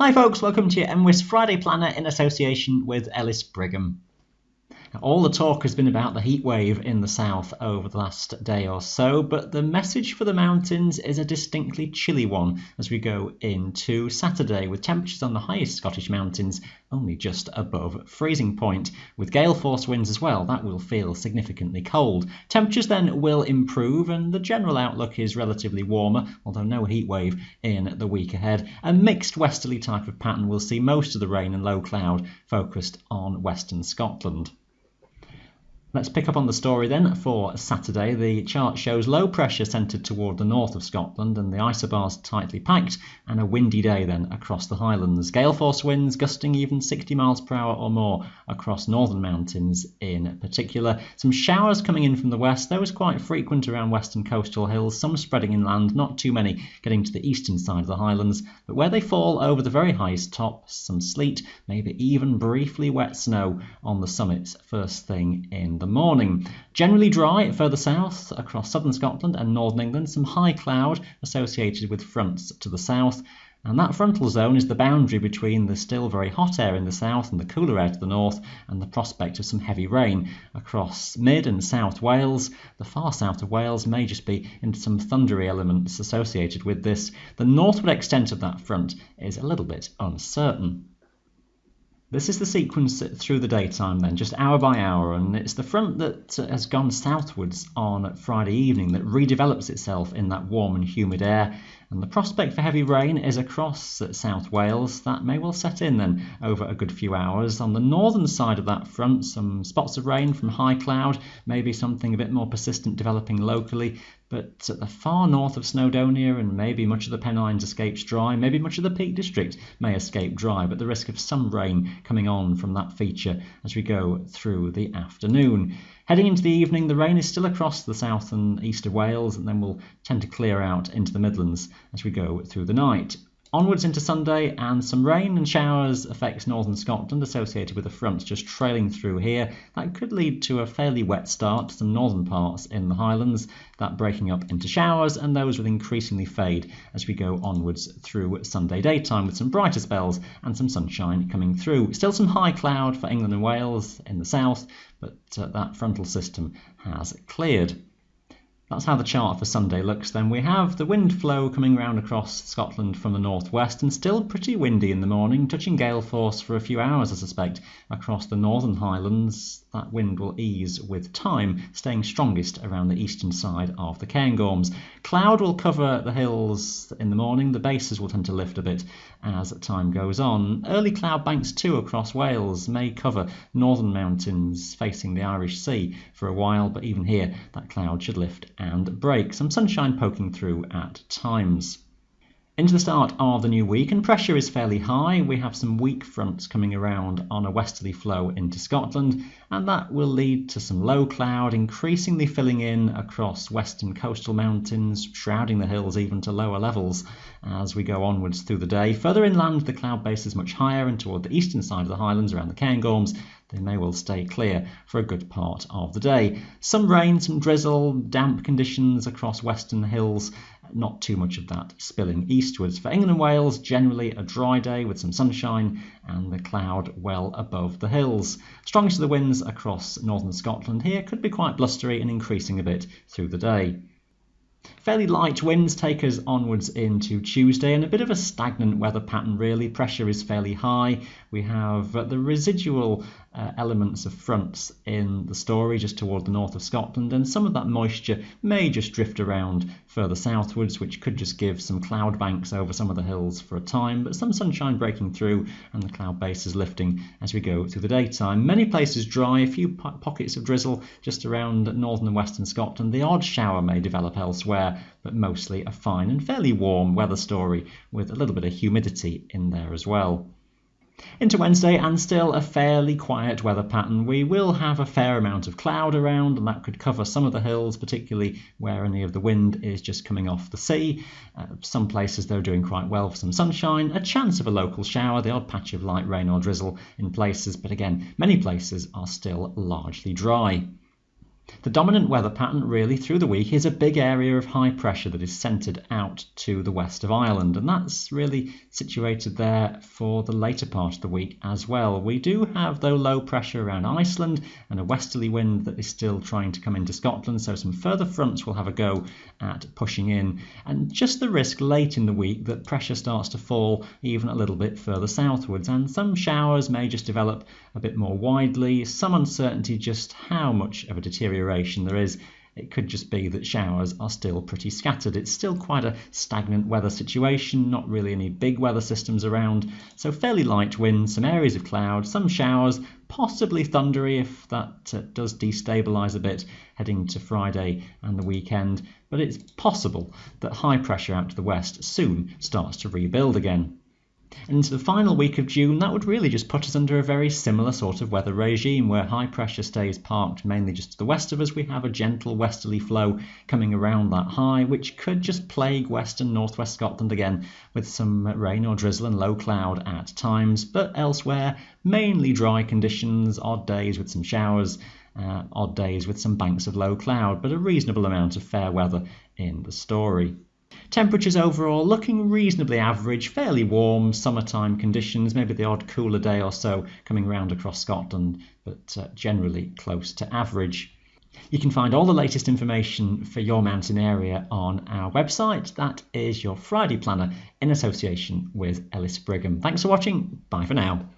Hi folks, welcome to your mwis Friday Planner in association with Ellis Brigham. Now, all the talk has been about the heat wave in the south over the last day or so, but the message for the mountains is a distinctly chilly one as we go into Saturday, with temperatures on the highest Scottish mountains only just above freezing point. With gale force winds as well, that will feel significantly cold. Temperatures then will improve and the general outlook is relatively warmer, although no heat wave in the week ahead. A mixed westerly type of pattern will see most of the rain and low cloud focused on western Scotland. Let's pick up on the story then for Saturday. The chart shows low pressure centred toward the north of Scotland and the isobars tightly packed, and a windy day then across the Highlands. Gale force winds gusting even 60 miles per hour or more across northern mountains in particular. Some showers coming in from the west, those quite frequent around western coastal hills, some spreading inland, not too many getting to the eastern side of the Highlands, but where they fall over the very highest tops, some sleet, maybe even briefly wet snow on the summits first thing in the morning. Generally dry further south across southern Scotland and northern England, some high cloud associated with fronts to the south, and that frontal zone is the boundary between the still very hot air in the south and the cooler air to the north, and the prospect of some heavy rain across mid and south Wales. The far south of Wales may just be into some thundery elements associated with this. The northward extent of that front is a little bit uncertain. This is the sequence through the daytime then, just hour by hour, and it's the front that has gone southwards on Friday evening that redevelops itself in that warm and humid air, and the prospect for heavy rain is across South Wales. That may well set in then over a good few hours. On the northern side of that front, some spots of rain from high cloud, maybe something a bit more persistent developing locally, but at the far north of Snowdonia and maybe much of the Pennines escapes dry, maybe much of the Peak District may escape dry, but the risk of some rain coming on from that feature as we go through the afternoon. Heading into the evening, the rain is still across the south and east of Wales, and then will tend to clear out into the Midlands as we go through the night. Onwards into Sunday, and some rain and showers affects northern Scotland associated with the fronts just trailing through here. That could lead to a fairly wet start to some northern parts in the Highlands, that breaking up into showers, and those will increasingly fade as we go onwards through Sunday daytime, with some brighter spells and some sunshine coming through. Still some high cloud for England and Wales in the south, but that frontal system has cleared. That's how the chart for Sunday looks then. We have the wind flow coming round across Scotland from the northwest, and still pretty windy in the morning, touching gale force for a few hours I suspect across the northern Highlands. That wind will ease with time, staying strongest around the eastern side of the Cairngorms. Cloud will cover the hills in the morning, the bases will tend to lift a bit as time goes on. Early cloud banks too across Wales may cover northern mountains facing the Irish Sea for a while, but even here that cloud should lift and break. Some sunshine poking through at times. Into the start of the new week, and pressure is fairly high. We have some weak fronts coming around on a westerly flow into Scotland, and that will lead to some low cloud increasingly filling in across western coastal mountains, shrouding the hills even to lower levels as we go onwards through the day. Further inland, the cloud base is much higher, and toward the eastern side of the Highlands around the Cairngorms, they may well stay clear for a good part of the day. Some rain, some drizzle, damp conditions across western hills, not too much of that spilling eastwards. For England and Wales, generally a dry day with some sunshine and the cloud well above the hills. Strongest of the winds across northern Scotland here could be quite blustery and increasing a bit through the day. Fairly light winds take us onwards into Tuesday, and a bit of a stagnant weather pattern really. Pressure is fairly high. We have the residual elements of fronts in the story just toward the north of Scotland, and some of that moisture may just drift around further southwards, which could just give some cloud banks over some of the hills for a time, but some sunshine breaking through and the cloud base is lifting as we go through the daytime. Many places dry, a few pockets of drizzle just around northern and western Scotland. The odd shower may develop elsewhere, but mostly a fine and fairly warm weather story with a little bit of humidity in there as well. Into Wednesday, and still a fairly quiet weather pattern. We will have a fair amount of cloud around, and that could cover some of the hills, particularly where any of the wind is just coming off the sea. Some places they're doing quite well for some sunshine, a chance of a local shower, the odd patch of light rain or drizzle in places, but again, many places are still largely dry. The dominant weather pattern really through the week is a big area of high pressure that is centred out to the west of Ireland, and that's really situated there for the later part of the week as well. We do have, though, low pressure around Iceland and a westerly wind that is still trying to come into Scotland, so some further fronts will have a go at pushing in, and just the risk late in the week that pressure starts to fall even a little bit further southwards, and some showers may just develop a bit more widely, some uncertainty just how much of a deterioration there is. It could just be that showers are still pretty scattered. It's still quite a stagnant weather situation, not really any big weather systems around, so fairly light winds, some areas of cloud, some showers, possibly thundery if that does destabilise a bit heading to Friday and the weekend, but it's possible that high pressure out to the west soon starts to rebuild again. And into the final week of June, that would really just put us under a very similar sort of weather regime where high pressure stays parked mainly just to the west of us. We have a gentle westerly flow coming around that high, which could just plague west and northwest Scotland again with some rain or drizzle and low cloud at times, but elsewhere mainly dry conditions, odd days with some showers, odd days with some banks of low cloud, but a reasonable amount of fair weather in the story. Temperatures overall looking reasonably average, fairly warm, summertime conditions, maybe the odd cooler day or so coming round across Scotland, but generally close to average. You can find all the latest information for your mountain area on our website. That is your Friday planner in association with Ellis Brigham. Thanks for watching. Bye for now.